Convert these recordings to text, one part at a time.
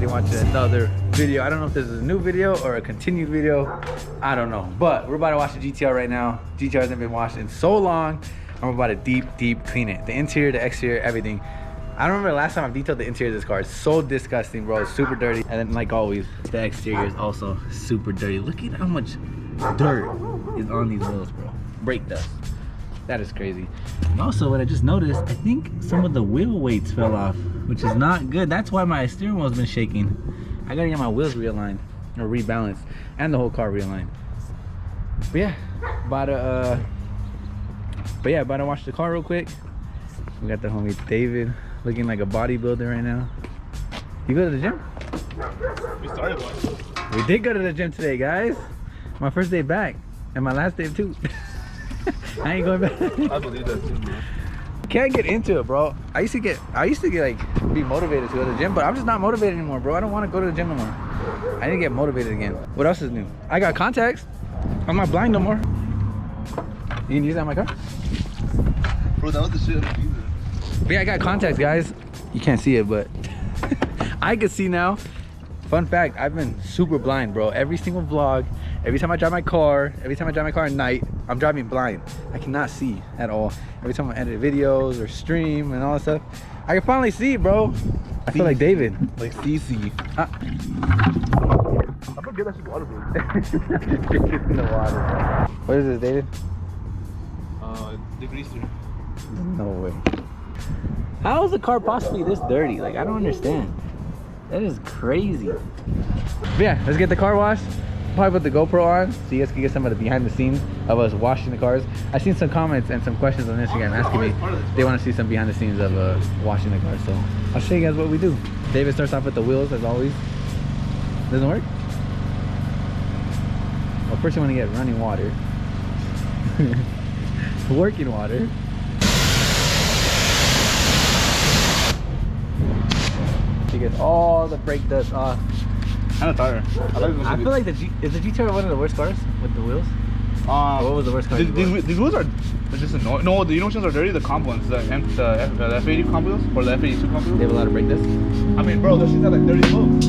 you're watching another video. I don't know if this is a new video or a continued video. I don't know. But we're about to watch the GTR right now. GTR hasn't been washed in so long. And we're about to deep clean it. The interior, the exterior, everything. I don't remember the last time I detailed the interior of this car. It's so disgusting, bro. It's super dirty. And then, like always, the exterior is also super dirty. Look at how much dirt is on these wheels, bro. Brake dust. That is crazy. And also, what I just noticed, I think some of the wheel weights fell off, which is not good. That's why my steering wheel's been shaking. I gotta get my wheels realigned or rebalanced, and the whole car realigned. But yeah, about to wash the car real quick. We got the homie David looking like a bodybuilder right now. You go to the gym? We started one. We did go to the gym today, guys. My first day back, and my last day too. I ain't going back. I believe that too, man. Can't get into it, bro. I used to get like be motivated to go to the gym, but I'm just not motivated anymore, bro. I don't want to go to the gym no more. I need to get motivated again. What else is new? I got contacts. I'm not blind no more. You can use that in my car? Bro, that was the shit. But yeah, I got contacts, guys. You can't see it, but I can see now. Fun fact, I've been super blind, bro. Every single vlog, every time I drive my car at night, I'm driving blind. I cannot see at all. Every time I edit videos or stream and all that stuff, I can finally see, bro. I feel like David. Like CC. I forget that shit waterproof. It's in the water. What is this, David? Degreaser. No way. How is the car possibly this dirty? Like, I don't understand. That is crazy. But yeah, let's get the car washed. Probably put the GoPro on so you guys can get some of the behind the scenes of us washing the cars. I've seen some comments and some questions on Instagram asking me they want to see some behind the scenes of washing the car. So I'll show you guys what we do. David starts off with the wheels as always. Doesn't work? Well, first you want to get running water. Working water. She gets all the brake dust off. And a tire. I feel like is the GTR one of the worst cars with the wheels? What was the worst car? These wheels are just annoying. No, you know which ones are dirty? The comp ones. The F80 comp wheels or the F82 comp wheels. They have a lot of brake dust. I mean, bro, those shits have like 30 volts.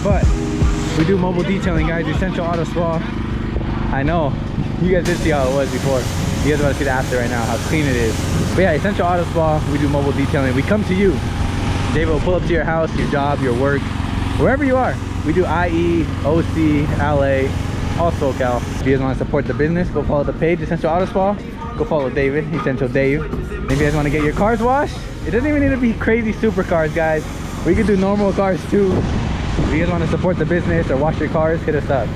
But we do mobile detailing, guys. Essential Auto Spa. I know you guys did see how it was before. You guys want to see the after right now, how clean it is. But yeah, Essential Auto Spa, we do mobile detailing. We come to you. David will pull up to your house, your job, your work, wherever you are. We do IE, OC, LA, all SoCal. If you guys want to support the business, go follow the page, Essential Auto Spa. Go follow David, Essential Dave. If you guys want to get your cars washed, it doesn't even need to be crazy supercars, guys. We can do normal cars too. If you guys want to support the business or wash your cars, hit us up.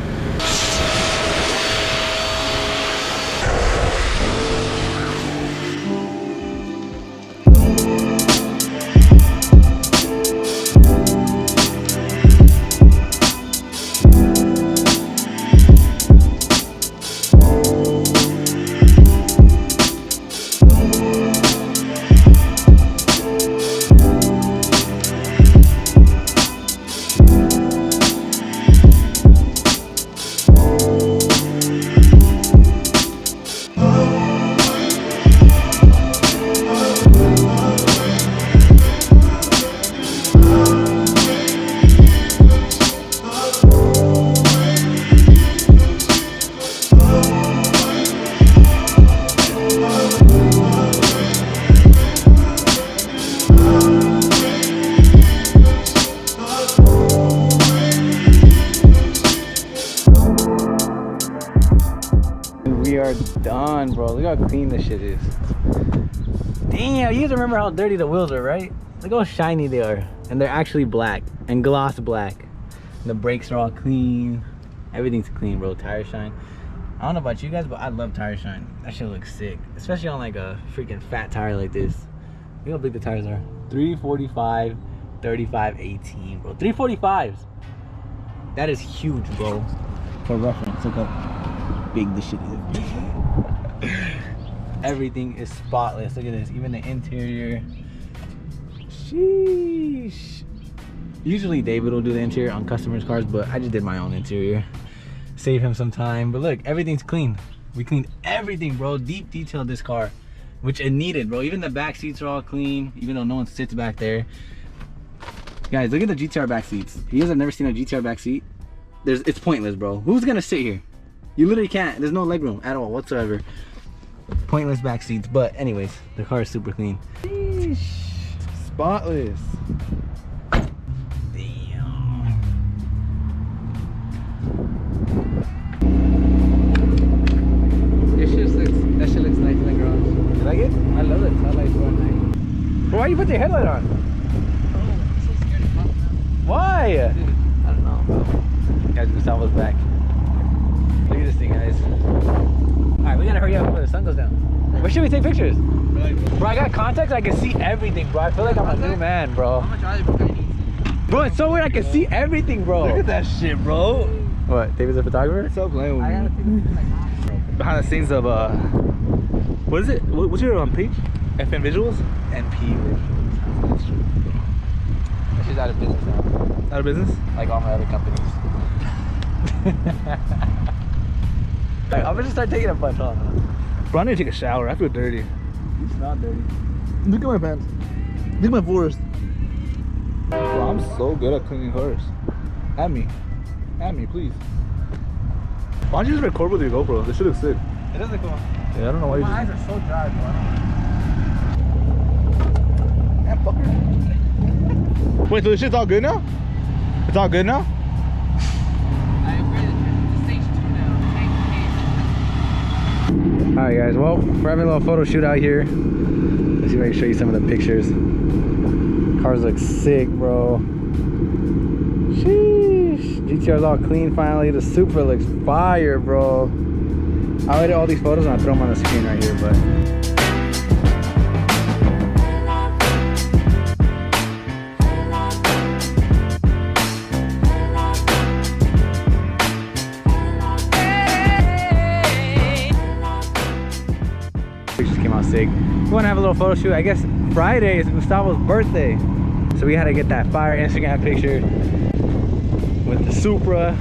how clean this shit is. Damn, you guys remember how dirty the wheels are, right? Look how shiny they are. And they're actually black and gloss black. The brakes are all clean. Everything's clean, bro. Tire shine. I don't know about you guys, but I love tire shine. That shit looks sick. Especially on like a freaking fat tire like this. Look how big the tires are. 345, 35, 18, bro. 345s. That is huge, bro. For reference, look how big this shit is. Everything is spotless. Look at this. Even the interior. Sheesh. Usually David will do the interior on customers' cars, but I just did my own interior. Save him some time. But look, everything's clean. We cleaned everything, bro. Deep detailed this car, which it needed, bro. Even the back seats are all clean, even though no one sits back there. Guys, look at the GTR back seats. You guys have never seen a GTR back seat? It's pointless, bro. Who's gonna sit here? You literally can't. There's no legroom at all whatsoever. Pointless back seats. But anyways, the car is super clean. Sheesh. Spotless. That shit looks nice in the garage. You like it? I love it. Headlights are nice. Well, why you put the headlight on? Oh, I'm so scared to pop now. Why? Dude, I don't know, bro. Guys, Gustavo's back. Look at this thing, guys. Alright, we gotta hurry up before the sun goes down. Where should we take pictures? Bro, I got contacts, I can see everything, bro. I feel like I'm a new man, bro. How much are they, bro? I need to. Bro, it's so weird, I can see everything, bro. Look at that shit, bro. What, David's a photographer? Stop playing with I gotta me. see this. Behind the scenes of what is it? What's your page? FN Visuals? NP Visuals. That shit's out of business now. Out of business? Like all my other companies. Alright, I'm gonna just start taking a bunch on. Bro, I need to take a shower. I feel dirty. You smell dirty. Look at my pants. Look at my forest. Bro, I'm so good at cleaning cars. At me, please. Why don't you just record with your GoPro? This shit looks sick. It does look cool. Yeah, I don't know why you My just... eyes are so dry, bro. Damn, fucker. Wait, so this shit's all good now? It's all good now? I upgraded to stage 2 now. Alright guys, well, we're having a little photo shoot out here. Let's see if I can show you some of the pictures. Cars look sick, bro. Sheesh. GTR's all clean finally. The Supra looks fire, bro. I edit all these photos and I'll throw them on the screen right here, but... Pictures came out sick. We want to have a little photo shoot. I guess Friday is Gustavo's birthday, so we had to get that fire Instagram picture with the Supra.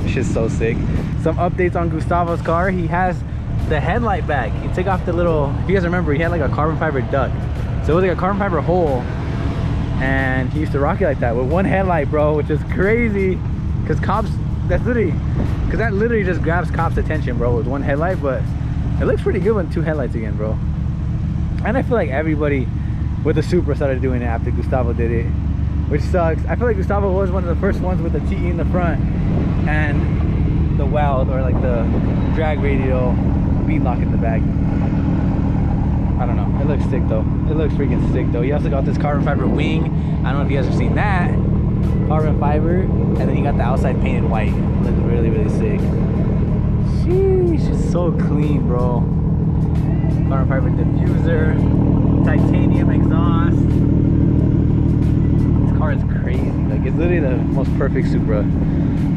This shit's so sick. Some updates on Gustavo's car. He has the headlight back. He took off the little, if you guys remember, he had like a carbon fiber duct, so it was like a carbon fiber hole, and he used to rock it like that with one headlight, bro, which is crazy because cops, that literally just grabs cops' attention, bro, with one headlight. But it looks pretty good with two headlights again, bro. And I feel like everybody with the Supra started doing it after Gustavo did it, which sucks. I feel like Gustavo was one of the first ones with the TE in the front and the weld, or like the drag radial bead lock in the back. I don't know. It looks sick though. It looks freaking sick though. He also got this carbon fiber wing. I don't know if you guys have seen that. Carbon fiber, and then he got the outside painted white. It looks really, really sick. Sheesh, it's so clean, bro. Carbon fiber diffuser, titanium exhaust. This car is crazy. Like, it's literally the most perfect Supra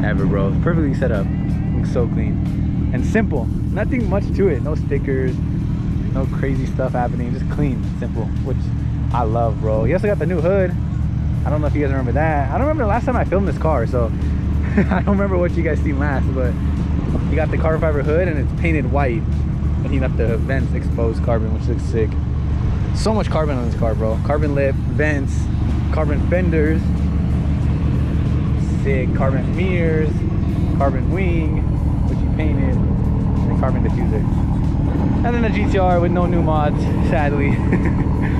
ever, bro. It's perfectly set up. Looks so clean and simple. Nothing much to it. No stickers, no crazy stuff happening. Just clean, simple, which I love, bro. He also got the new hood. I don't know if you guys remember that. I don't remember the last time I filmed this car, so I don't remember what you guys seen last, but he got the carbon fiber hood and it's painted white, and he left the vents exposed carbon, which looks sick. So much carbon on this car, bro. Carbon lip, vents, carbon fenders, sick. Carbon mirrors, carbon wing, which he painted, and carbon diffuser. And then the GTR with no new mods, sadly.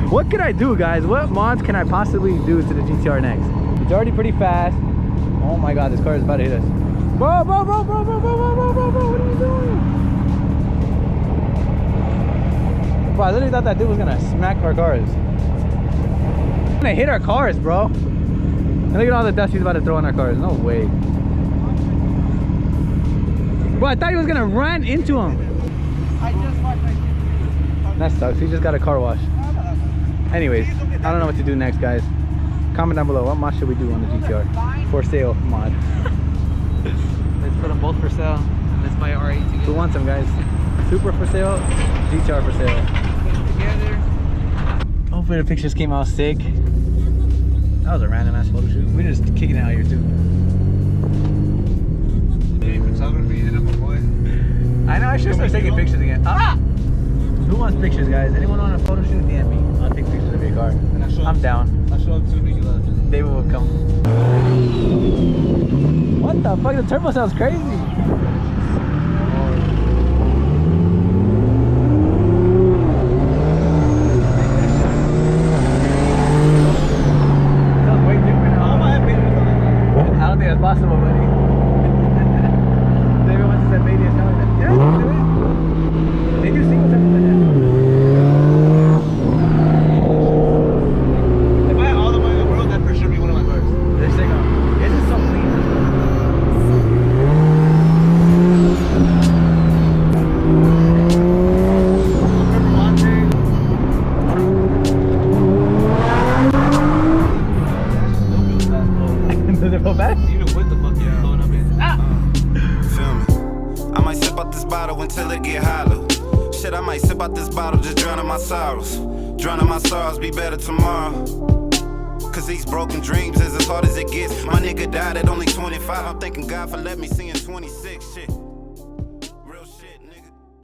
What could I do, guys? What mods can I possibly do to the GTR next? It's already pretty fast. Oh my god, this car is about to hit us. Bro, what are you doing? Bro, I literally thought that dude was gonna smack our cars. Gonna hit our cars, bro. And look at all the dust he's about to throw in our cars. No way. Bro, I thought he was gonna run into him. I just watched my That sucks. He just got a car wash. Anyways, I don't know what to do next, guys. Comment down below. What mod should we do on the GTR? For sale mod. Let's put them both for sale. Let's buy an R8 together. Who wants them, guys? Supra for sale, GTR for sale. Put them together. Hopefully the pictures came out sick. That was a random ass photo shoot. We're just kicking it out here too. photography, hit up my boy. I know I should start taking pictures again. Ah! Who wants pictures, guys? Anyone want a photo shoot? DM me. I'll take pictures of your car. I'm down. I'll show up to you left. David will come. What the fuck? The turbo sounds crazy. Sounds way different. I don't think that's possible, buddy. David wants to send Mania telling that. Yeah, you can do it. They do single samples like that. If I had all the money in the world, that'd for sure be one of my cars. They're sick on. It is so clean. Does it go back? Even with the fucking blowing up in. Feel me? I might sip out this bottle until it get hollow. Shit, I might sip out this bottle, just drowning my sorrows. Drowning my sorrows, be better tomorrow. Cause these broken dreams is as hard as it gets. My nigga died at only 25. I'm thanking God for letting me see in 26. Shit.